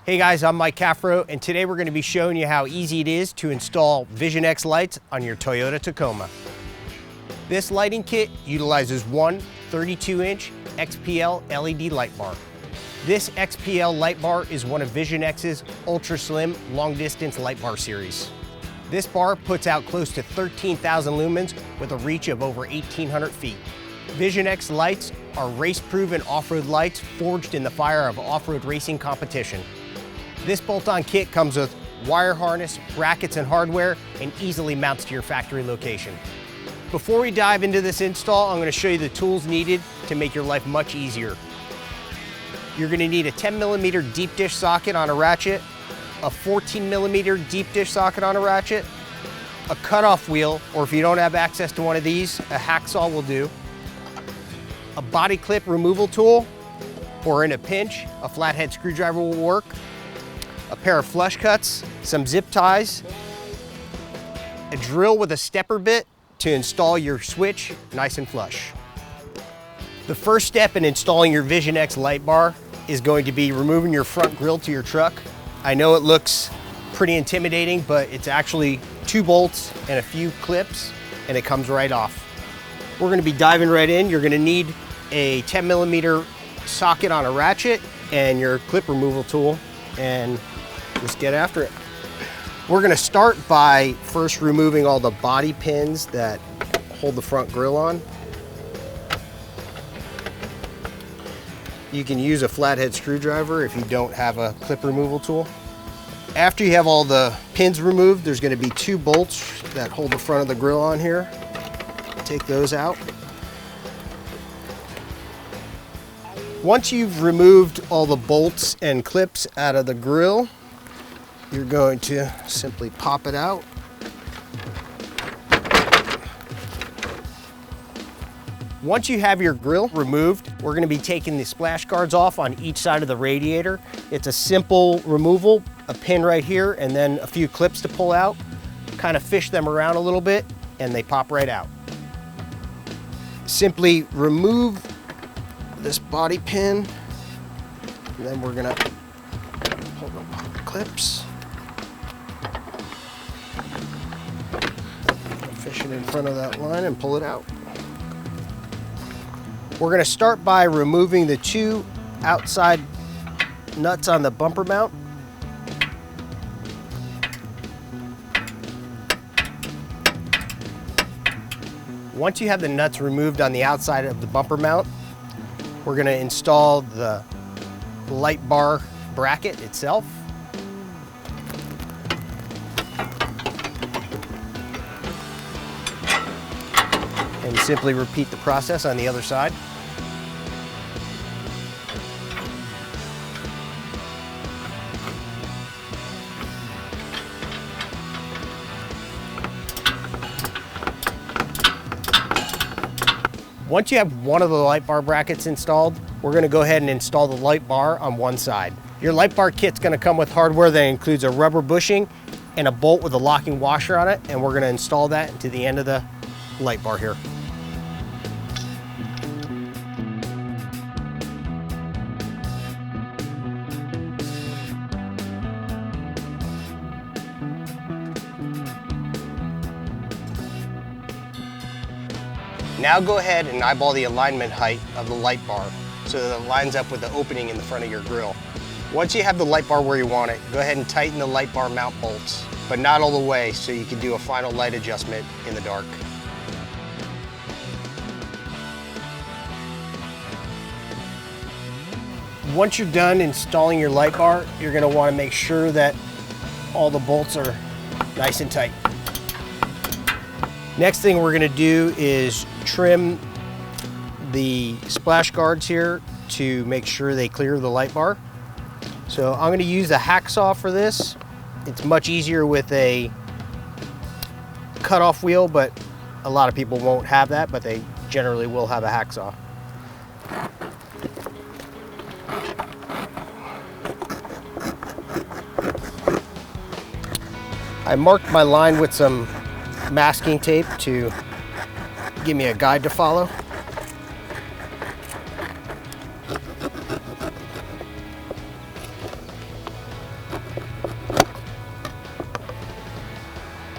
Hey guys, I'm Mike Cafro, and today we're going to be showing you how easy it is to install VisionX lights on your Toyota Tacoma. This lighting kit utilizes one 32-inch XPL LED light bar. This XPL light bar is one of VisionX's ultra slim long distance light bar series. This bar puts out close to 13,000 lumens with a reach of over 1,800 feet. VisionX lights are race-proven off-road lights forged in the fire of off-road racing competition. This bolt-on kit comes with wire harness, brackets, and hardware, and easily mounts to your factory location. Before we dive into this install, I'm going to show you the tools needed to make your life much easier. You're going to need a 10mm deep dish socket on a ratchet, a 14mm deep dish socket on a ratchet, a cutoff wheel, or if you don't have access to one of these, a hacksaw will do, a body clip removal tool, or in a pinch, a flathead screwdriver will work, a pair of flush cuts, some zip ties, a drill with a stepper bit to install your switch nice and flush. The first step in installing your VisionX light bar is going to be removing your front grille to your truck. I know it looks pretty intimidating, but it's actually 2 bolts and a few clips, and it comes right off. We're going to be diving right in. You're going to need a 10mm socket on a ratchet and your clip removal tool, and just get after it. We're going to start by first removing all the body pins that hold the front grille on. You can use a flathead screwdriver if you don't have a clip removal tool. After you have all the pins removed, there's going to be 2 bolts that hold the front of the grille on here. Take those out. Once you've removed all the bolts and clips out of the grille, you're going to simply pop it out. Once you have your grille removed, we're going to be taking the splash guards off on each side of the radiator. It's a simple removal, a pin right here, and then a few clips to pull out. Kind of fish them around a little bit, and they pop right out. Simply remove this body pin, and then we're going to pull the clips. Fish it in front of that line and pull it out. We're going to start by removing the 2 outside nuts on the bumper mount. Once you have the nuts removed on the outside of the bumper mount, we're going to install the light bar bracket itself. And simply repeat the process on the other side. Once you have one of the light bar brackets installed, we're going to go ahead and install the light bar on one side. Your light bar kit's going to come with hardware that includes a rubber bushing and a bolt with a locking washer on it, and we're going to install that into the end of the light bar here. Now go ahead and eyeball the alignment height of the light bar so that it lines up with the opening in the front of your grille. Once you have the light bar where you want it, go ahead and tighten the light bar mount bolts, but not all the way, so you can do a final light adjustment in the dark. Once you're done installing your light bar, you're going to want to make sure that all the bolts are nice and tight. Next thing we're going to do is trim the splash guards here to make sure they clear the light bar. So I'm going to use a hacksaw for this. It's much easier with a cutoff wheel, but a lot of people won't have that, but they generally will have a hacksaw. I marked my line with some masking tape to give me a guide to follow.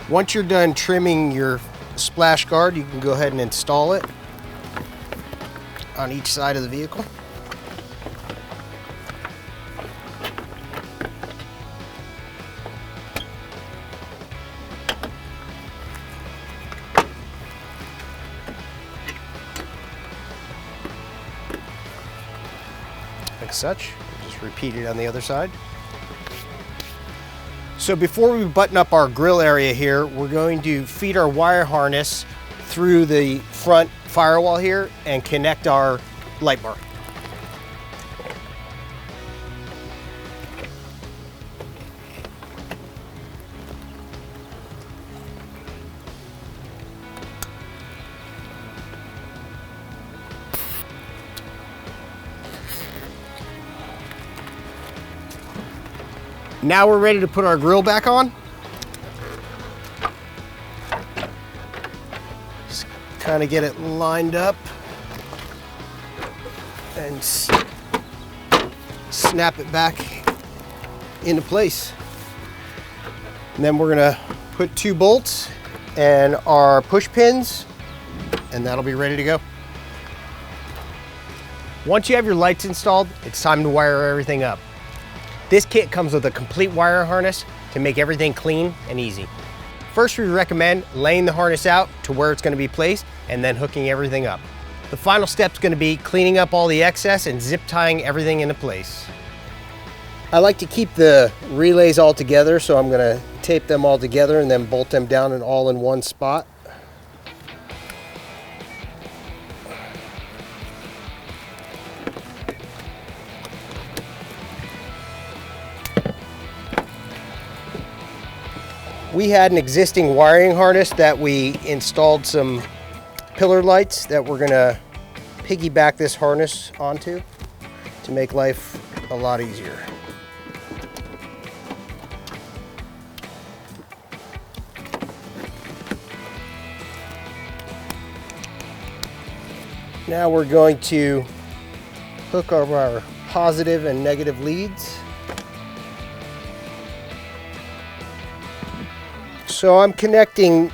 Once you're done trimming your splash guard, you can go ahead and install it on each side of the vehicle. Like such. Just repeat it on the other side. So before we button up our grill area here, we're going to feed our wire harness through the front firewall here and connect our light bar. Now we're ready to put our grill back on. Just kind of get it lined up and snap it back into place. And then we're gonna put 2 bolts and our push pins, and that'll be ready to go. Once you have your lights installed, it's time to wire everything up. This kit comes with a complete wire harness to make everything clean and easy. First, we recommend laying the harness out to where it's going to be placed and then hooking everything up. The final step is going to be cleaning up all the excess and zip tying everything into place. I like to keep the relays all together, so I'm going to tape them all together and then bolt them down and all in one spot. We had an existing wiring harness that we installed some pillar lights that we're gonna piggyback this harness onto to make life a lot easier. Now we're going to hook up our positive and negative leads. So I'm connecting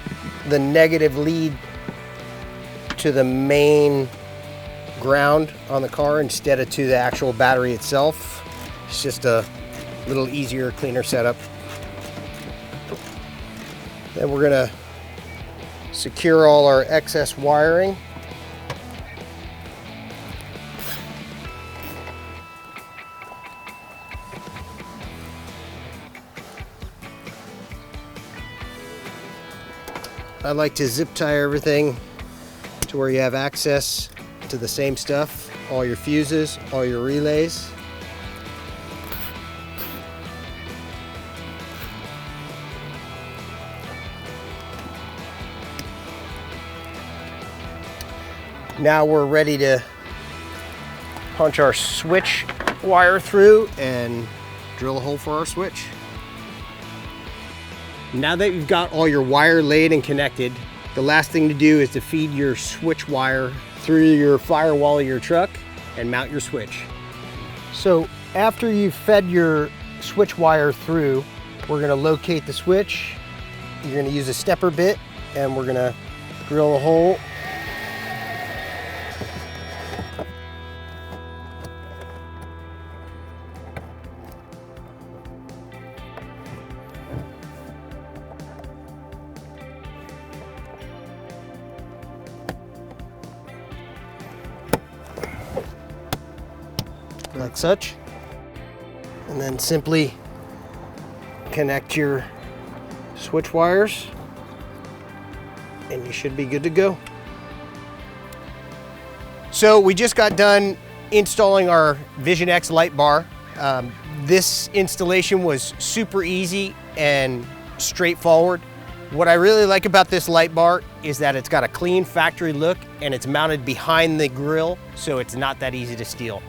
the negative lead to the main ground on the car instead of to the actual battery itself. It's just a little easier, cleaner setup. Then we're gonna secure all our excess wiring. I like to zip tie everything to where you have access to the same stuff, all your fuses, all your relays. Now we're ready to punch our switch wire through and drill a hole for our switch. Now that you've got all your wire laid and connected, the last thing to do is to feed your switch wire through your firewall of your truck and mount your switch. So after you've fed your switch wire through, we're gonna locate the switch. You're gonna use a stepper bit and we're gonna drill a hole. Like such, and then simply connect your switch wires and you should be good to go. So we just got done installing our VisionX light bar. This installation was super easy and straightforward. What I really like about this light bar is that it's got a clean factory look and it's mounted behind the grill, so it's not that easy to steal.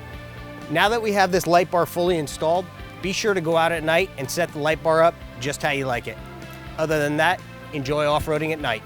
Now that we have this light bar fully installed, be sure to go out at night and set the light bar up just how you like it. Other than that, enjoy off-roading at night.